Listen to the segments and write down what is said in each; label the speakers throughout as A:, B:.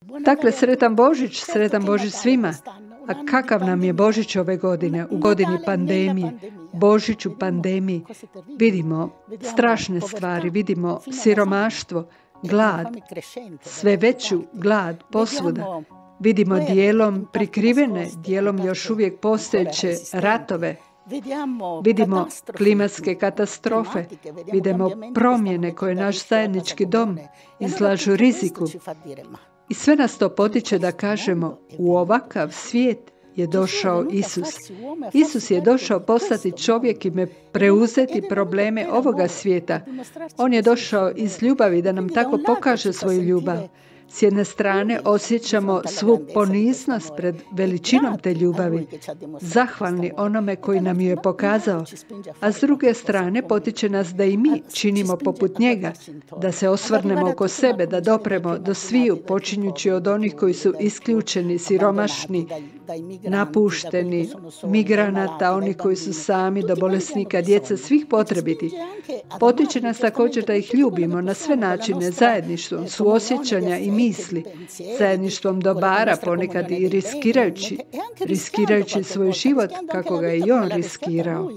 A: Dakle, sretan Božić svima. A kakav nam je Božić ove godine, u godini pandemije, Božić u pandemiji? Vidimo strašne stvari, vidimo siromaštvo, glad, sve veću glad posvuda. Vidimo dijelom prikrivene, dijelom još uvijek postojeće ratove. Vidimo klimatske katastrofe, vidimo promjene koje naš zajednički dom izlažu riziku. I sve nas to potiče da kažemo, u ovakav svijet je došao Isus. Isus je došao postati čovjek i preuzeti probleme ovoga svijeta. On je došao iz ljubavi da nam tako pokaže svoju ljubav. S jedne strane osjećamo svu poniznost pred veličinom te ljubavi, zahvalni onome koji nam ju je pokazao, a s druge strane potiče nas da i mi činimo poput njega, da se osvrnemo oko sebe, da dopremo do sviju, počinjući od onih koji su isključeni, siromašni, napušteni, migranata, oni koji su sami, do bolesnika, djeca, svih potrebiti. Potiče nas također da ih ljubimo na sve načine, zajedništvom, suosjećanja i misli, zajedništvom dobara, ponekad i riskirajući svoj život kako ga je i on riskirao.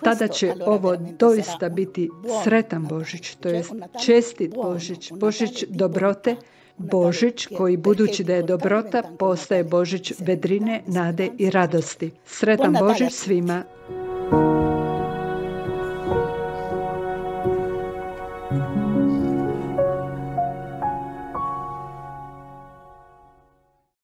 A: Tada će ovo doista biti sretan Božić, to jest čestit Božić, Božić dobrote, Božić koji, budući da je dobrota, postaje Božić vedrine, nade i radosti. Sretan Božić svima!